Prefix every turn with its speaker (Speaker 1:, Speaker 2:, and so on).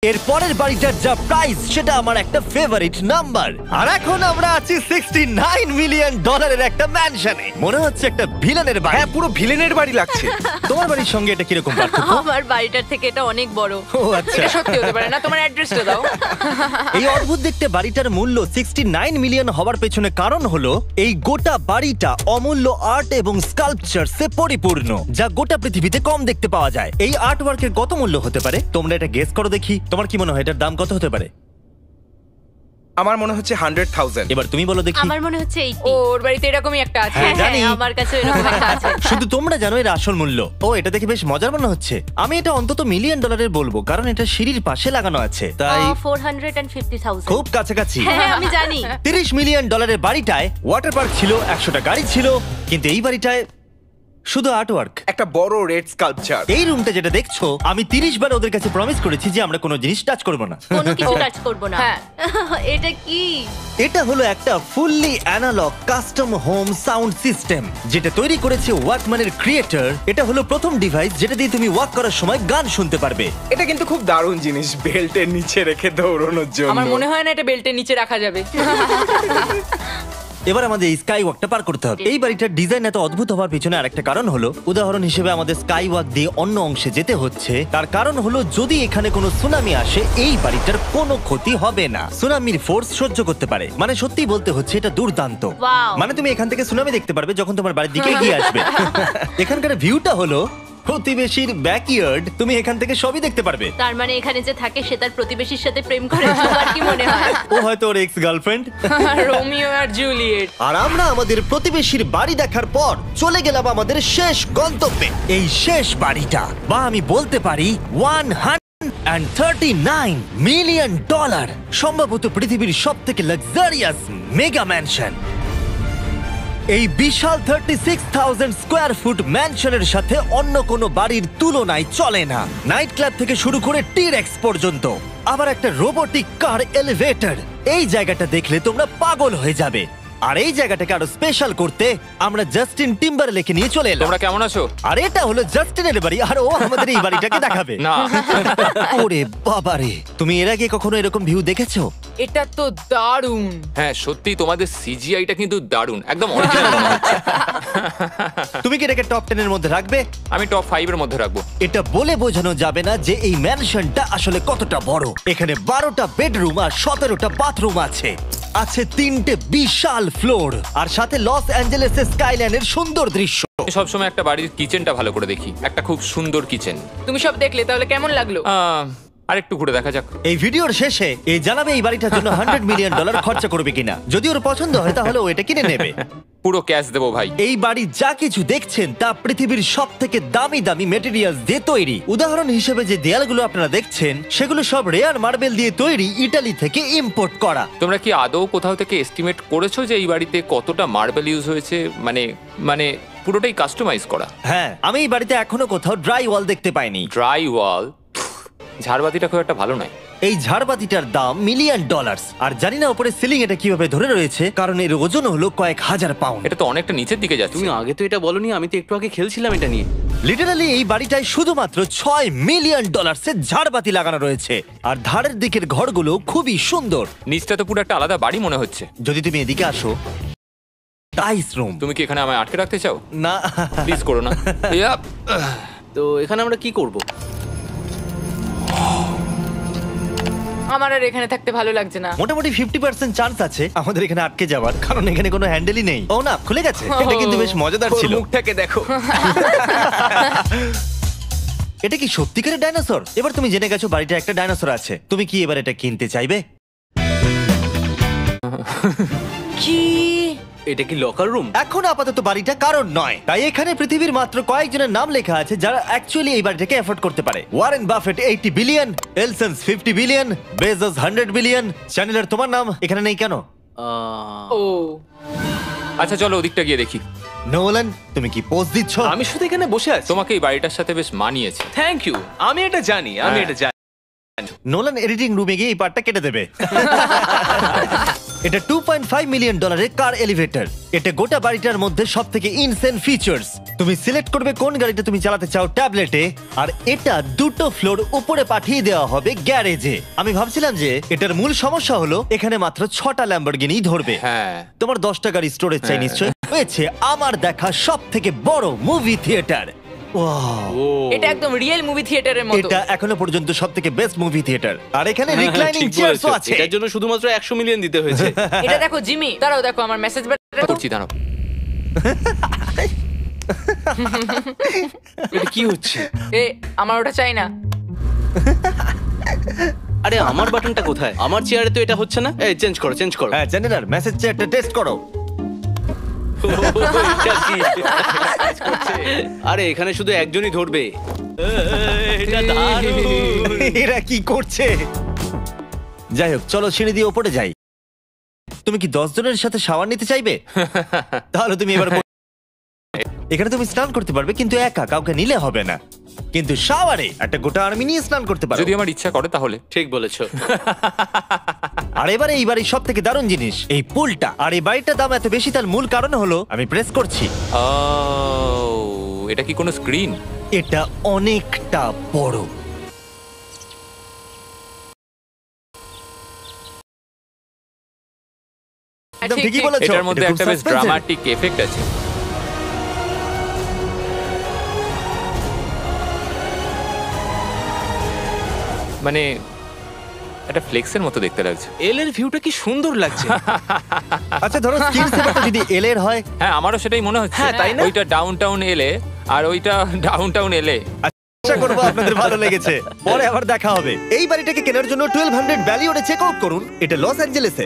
Speaker 1: এর পরের বাড়িটার যা প্রাইস সেটা আমার একটা ফেভারিট নাম্বার। আর এখন আমরা আছি $69 মিলিয়ন একটা ম্যানশনে। মনে হচ্ছে একটা ভিলেনের বাড়ি।
Speaker 2: হ্যাঁ, পুরো ভিলেনের বাড়ি লাগছে।
Speaker 1: তোমার বাড়ির সঙ্গে এটা কিরকম পার্থক্য?
Speaker 3: আমার বাড়িটার থেকে এটা অনেক বড়।
Speaker 1: ও আচ্ছা,
Speaker 4: এটা সত্যি হতে পারে না। তোমার অ্যাড্রেসটা দাও।
Speaker 1: এই অদ্ভুত দেখতে বাড়িটার মূল্য 69 মিলিয়ন হওয়ার পেছনে কারণ হলো এই গোটা বাড়িটা অমূল্য আর্ট এবং স্কাল্পচারসে পরিপূর্ণ, যা গোটা পৃথিবীতে কম দেখতে পাওয়া যায়। এই আর্ট ওয়ার্কের কত মূল্য হতে পারে তোমরা এটা গেস করো দেখি। তোমার কি মনে হয় এটার দাম কত হতে পারে?
Speaker 2: আমার মনে হচ্ছে 100,000।
Speaker 1: এবার তুমি বলো দেখি।
Speaker 3: আমার মনে হচ্ছে 80।
Speaker 4: ওর বাড়িতে এরকমই একটা আছে।
Speaker 1: হ্যাঁ, জানি।
Speaker 3: আমার কাছে এরকম একটা আছে।
Speaker 1: শুধু তোমরা জানো এর আসল মূল্য। ও, এটা দেখে বেশ মজার মনে হচ্ছে। আমি এটা অন্তত মিলিয়ন ডলারের বলবো, কারণ এটা সিঁড়ির পাশে লাগানো আছে, তাই
Speaker 3: 450,000।
Speaker 1: খুব কাছাকাছি।
Speaker 3: হ্যাঁ, আমি জানি।
Speaker 1: 30 মিলিয়ন ডলারের বাড়িটায় ওয়াটার পার্ক ছিল, 100টা গাড়ি ছিল, কিন্তু এই বাড়িটায় শুধু আর্টওয়ার্ক।
Speaker 2: একটা বড় রেড স্কাল্পচার।
Speaker 1: এই রুমটা যেটা দেখছো, আমি 30 বার ওদের কাছে প্রমিস করেছি যে আমরা কোনো জিনিস টাচ করব না।
Speaker 3: কোনো কিছু টাচ করব না।
Speaker 4: হ্যাঁ।
Speaker 3: এটা কি?
Speaker 1: এটা হলো একটা fully analogue custom home sound system, যেটা তৈরি করেছে ওয়াকম্যানের ক্রিয়েটর। এটা হলো প্রথম ডিভাইস যেটা দিয়ে তুমি ওয়াক করার সময় গান শুনতে পারবে।
Speaker 2: এটা কিন্তু খুব দারুণ জিনিস, বেল্টের নিচে রেখে দৌড়ানোর জন্য।
Speaker 4: আমার মনে হয় না এটা বেল্টের নিচে রাখা যাবে।
Speaker 1: এবার আমাদের এই স্কাই ওয়াকটা পার করতে হবে। এই বাড়িটার ডিজাইন এত অদ্ভুত হওয়ার পিছনে আরেকটা কারণ হলো, উদাহরণ হিসেবে আমাদের স্কাই ওয়াক দিয়ে অন্য অংশে যেতে হচ্ছে। তার কারণ হলো যদি এখানে কোনো সুনামি আসে এই বাড়িটার কোনো ক্ষতি হবে না। সুনামির ফোর্স সহ্য করতে পারে, মানে সত্যি বলতে হচ্ছে এটা দুর্দান্ত।
Speaker 3: Wow!
Speaker 1: মানে তুমি এখান থেকে সুনামি দেখতে পারবে যখন তোমার বাড়ির দিকে এগিয়ে আসবে। এখানকার ভিউটা হলো প্রতিবেশীর ব্যাকইয়ার্ড। তুমি এখান থেকে সবই দেখতে পারবে।
Speaker 3: তার মানে এখানে যে থাকে সে তার প্রতিবেশীর সাথে প্রেম করে, তোমার কি মনে হয়?
Speaker 1: ও হয়তো ওর এক্স গার্লফ্রেন্ড।
Speaker 4: রোমিও আর জুলিয়েট।
Speaker 1: আর আমরা আমাদের প্রতিবেশীর বাড়ি দেখার পর চলে গেলাম আমাদের শেষ গন্তব্যে। এই শেষ বাড়িটা, বা আমি বলতে পারি $139 মিলিয়ন, সম্ভবত পৃথিবীর সব থেকে লাক্সারিয়াস মেগা ম্যানশন। এই বিশাল 36,000 স্কোয়ার ফুট ম্যানশনের সাথে অন্য কোনো বাড়ির তুলনায় চলে না। নাইট ক্লাব থেকে শুরু করে টিরেক্স পর্যন্ত, আবার একটা রোবোটিক কার এলিভেটর। এই জায়গাটা দেখলে তোমরা পাগল হয়ে যাবে। আর এই জায়গাটাকে আরো স্পেশাল করতে আমরা জাস্টিন টিম্বারলেকে নিয়ে চলে এলাম।
Speaker 5: তোমরা কেমন আছো?
Speaker 1: আর এটা হলো জাস্টিনের বাড়ি, আর ও আমাদের এই বাড়িটাকে দেখাবে।
Speaker 5: না।
Speaker 1: ওরে বাবারে, তুমি এর আগে কখনো এরকম ভিউ দেখেছো?
Speaker 4: এটা তো দারুণ।
Speaker 5: হ্যাঁ সত্যি, তোমাদের সিজিআইটা কিন্তু দারুণ, একদম অরিজিনাল মনে হচ্ছে।
Speaker 1: তুমি কি এটাকে টপ 10 এর মধ্যে রাখবে?
Speaker 5: আমি টপ 5 এর মধ্যে রাখবো।
Speaker 1: এটা বলে বোঝানো যাবে না যে এই ম্যানশনটা আসলে কতটা বড়। এখানে 12টা বেডরুম আর 17টা বাথরুম আছে। আছে 3টে বিশাল ফ্লোর, আর সাথে লস অ্যাঞ্জেলেসের স্কাইলাইনের সুন্দর দৃশ্য।
Speaker 5: আমি সবসময় একটা বাড়ির কিচেনটা ভালো করে দেখি, একটা খুব সুন্দর কিচেন।
Speaker 4: তুমি সব দেখলে, তাহলে কেমন লাগলো?
Speaker 5: আরেকটু ঘুরে দেখা যাক।
Speaker 1: এই ভিডিওর শেষে এই জানাবে এই বাড়িটার জন্য $100 মিলিয়ন খরচা করবে কিনা। যদি ওর পছন্দ হয় তাহলে ও এটা কিনে নেবে।
Speaker 5: পুরো ক্যাশ দেবো ভাই।
Speaker 1: এই বাড়ি যা কিছু দেখছেন তা পৃথিবীর সব থেকে দামি দামি মেটেরিয়ালস দিয়ে তৈরি। উদাহরণ হিসেবে যে দেয়ালগুলো আপনারা দেখছেন সেগুলো সব রেয়ার মার্বেল দিয়ে তৈরি, ইটালি থেকে ইম্পোর্ট করা।
Speaker 5: তোমরা কি আদৌ কোথাও থেকে এস্টিমেট করেছো যে এই বাড়িতে কতটা মার্বেল ইউজ হয়েছে? মানে পুরোটাই কাস্টমাইজ করা।
Speaker 1: হ্যাঁ, আমি এই বাড়িতে এখনো কোথাও ড্রাই ওয়াল দেখতে পাইনি।
Speaker 5: ড্রাই ওয়াল? ঝাড়বাতিটা খুব একটা ভালো নয়।
Speaker 1: এই ঝাড়বাতিটার দাম $1 মিলিয়ন। আর জানি না উপরে সিলিং এটা কিভাবে ধরে রয়েছে, কারণ এর ওজন হলো কয়েক হাজার পাউন্ড।
Speaker 5: এটা তো অনেকটা নিচের দিকে যাচ্ছে।
Speaker 6: তুমি আগে তো এটা বলনি, আমি তো একটু আগে খেলছিলাম এটা নিয়ে।
Speaker 1: লিটারালি এই বাড়িটায় শুধুমাত্র $6 মিলিয়ন ঝাড়বাতি লাগানো রয়েছে। আর ধারের দিকের ঘরগুলো খুবই সুন্দর।
Speaker 5: নিচটা তো পুরো একটা আলাদা বাড়ি মনে হচ্ছে।
Speaker 1: যদি তুমি এদিকে আসো, টাইস রুম।
Speaker 5: তুমি কি এখানে আমায় আটকে রাখতে চাও?
Speaker 1: না,
Speaker 5: প্লিজ করো না। ইয়াপ।
Speaker 6: তো এখানে আমরা কি করব?
Speaker 4: আমার আর এখানে থাকতে ভালো লাগছে না।
Speaker 1: মোটামুটি 50% চান্স আছে আমাদের এখানে আটকে যাওয়ার, কারণ এখানে কোনো হ্যান্ডেলই নেই। ও না, খুলে গেছে। এটা কিন্তু বেশ মজাদার
Speaker 2: ওর
Speaker 1: ছিল।
Speaker 2: মুখটাকে দেখো।
Speaker 1: এটা কি সত্যিকারের ডাইনোসর? এবার তুমি জেনে গেছো বাড়িটা একটা ডাইনোসর আছে। তুমি কি এবার এটা কিনতে চাইবে?
Speaker 3: কি?
Speaker 6: এটা কি লকার রুম?
Speaker 1: এখন আপাতত বাড়িটা কারণ নয়, তাই এখানে পৃথিবীর মাত্র কয়েকজনের নাম লেখা আছে যারা অ্যাকচুয়ালি এই বাড়িটাকে এফোর্ড করতে পারে। Warren Buffett 80 billion, এলসন্স 50 billion, Bezos 100 billion. চ্যানেলের তোমার নাম এখানে নেই কেন?
Speaker 4: ও
Speaker 5: আচ্ছা চলো ওদিকটা গিয়ে দেখি।
Speaker 1: নোলান, তুমি কি পোজ দিচ্ছ?
Speaker 6: আমি শুধু এখানে বসে আছি।
Speaker 5: তোমাকে এই বাড়িটার সাথে বেশ মানিয়েছে।
Speaker 6: Thank you. আমি এটা জানি, আমি
Speaker 5: হ্যাঁ।
Speaker 6: এটা জানি।
Speaker 1: নোলান এডিটিং রুমে গিয়ে এই পার্টটা কেটে দেবে। এটা $2.5 মিলিয়ন কার এলিভেটর। এটা গোটা বাড়িটার মধ্যে সবথেকে ইনসেন ফিচার্স। তুমি সিলেক্ট করবে কোন গাড়িটা তুমি চালাতে চাও ট্যাবলেটে, আর এটা 2টো ফ্লোর উপরে পাঠিয়ে দেওয়া হবে গ্যারেজে। আমি ভাবছিলাম যে এটার মূল সমস্যা হলো এখানে মাত্র 6টা ল্যাম্বরগিনি ধরবে।
Speaker 5: হ্যাঁ
Speaker 1: তোমার 10টা গাড়ি স্টোরেজ চাই নিশ্চয়ই। হয়েছে আমার দেখা সবথেকে বড় মুভি থিয়েটার। ওয়াও,
Speaker 6: ও
Speaker 4: এটা একদম রিয়েল মুভি থিয়েটারের মতো।
Speaker 1: এটা এখনো পর্যন্ত সবথেকে বেস্ট মুভি থিয়েটার। আর এখানে রিক্লাইনিং
Speaker 6: ঠিক
Speaker 1: চেয়ারও
Speaker 6: বলেছো।
Speaker 1: আছে।
Speaker 6: এটার জন্য শুধুমাত্র 100 মিলিয়ন দিতে হয়েছে।
Speaker 4: এটা দেখো জিমি, দাঁড়াও দেখো আমার মেসেজ
Speaker 5: করছি দাঁড়াও।
Speaker 6: এটা কি হচ্ছে?
Speaker 4: এ আমার ওটা চাই না।
Speaker 6: আরে আমার বাটনটা কোথায়? আমার চেয়ারে তো এটা হচ্ছে না। এই চেঞ্জ করো, চেঞ্জ করো।
Speaker 1: হ্যাঁ চ্যানেলার মেসেজ চেয়ারটা টেস্ট করো।
Speaker 6: এটা কি? আরে এখানে শুধু একজনই ধরবে। এটা দারুণ।
Speaker 1: এরা কি করছে? যাই হোক, চলো সিঁড়ি দিয়ে ওপরে যাই। তুমি কি 10 জনের সাথে শাওয়ার নিতে চাইবে? তাহলে তুমি এবার এখানে তুমি স্নান করতে পারবে, কিন্তু একা, কাউকে নিলে হবে না। কিন্তু শাওয়ারে একটা গোটা আর্মি নিয়ে স্নান করতে পারো।
Speaker 5: যদি আমার ইচ্ছা করে তাহলে।
Speaker 6: ঠিক বলেছো।
Speaker 1: আর এবারে এই বাড়ির সব থেকে দারুণ জিনিস এই পুলটা। আর এই বাড়িটার দাম এত বেশি তার মূল কারণ হলো, আমি প্রেস করছি,
Speaker 5: ও এটা কি কোনো স্ক্রিন?
Speaker 1: এটা অনেকটা বড়। একদম
Speaker 4: ঠিক,
Speaker 1: ঠিকই
Speaker 4: ঠিক।
Speaker 1: বলেছো।
Speaker 5: এটার মধ্যে
Speaker 1: এটা খুব
Speaker 5: একটা বেশ
Speaker 1: suspense-এর।
Speaker 5: ড্রামাটিক এফেক্ট আছে। মানে একটা ফ্লেক্সের মতো দেখতে লাগছে।
Speaker 6: এল এর ভিউটা কি সুন্দর লাগছে।
Speaker 1: আচ্ছা ধরো স্ক্রিন সেভারটা যদি এল এর হয়,
Speaker 5: হ্যাঁ আমারও সেটাই মনে হচ্ছে।
Speaker 6: হ্যাঁ, তাই না?
Speaker 5: ওইটা ডাউনটাউন এলে আর ওইটা ডাউনটাউন এলে।
Speaker 1: আশা করবো আপনাদের ভালো লেগেছে। পরে আবার দেখা হবে। এই বাড়িটাকে কেনার জন্য 1200 ভ্যালিওরে চেক আউট করুন। এটা লস অ্যাঞ্জেলেসে।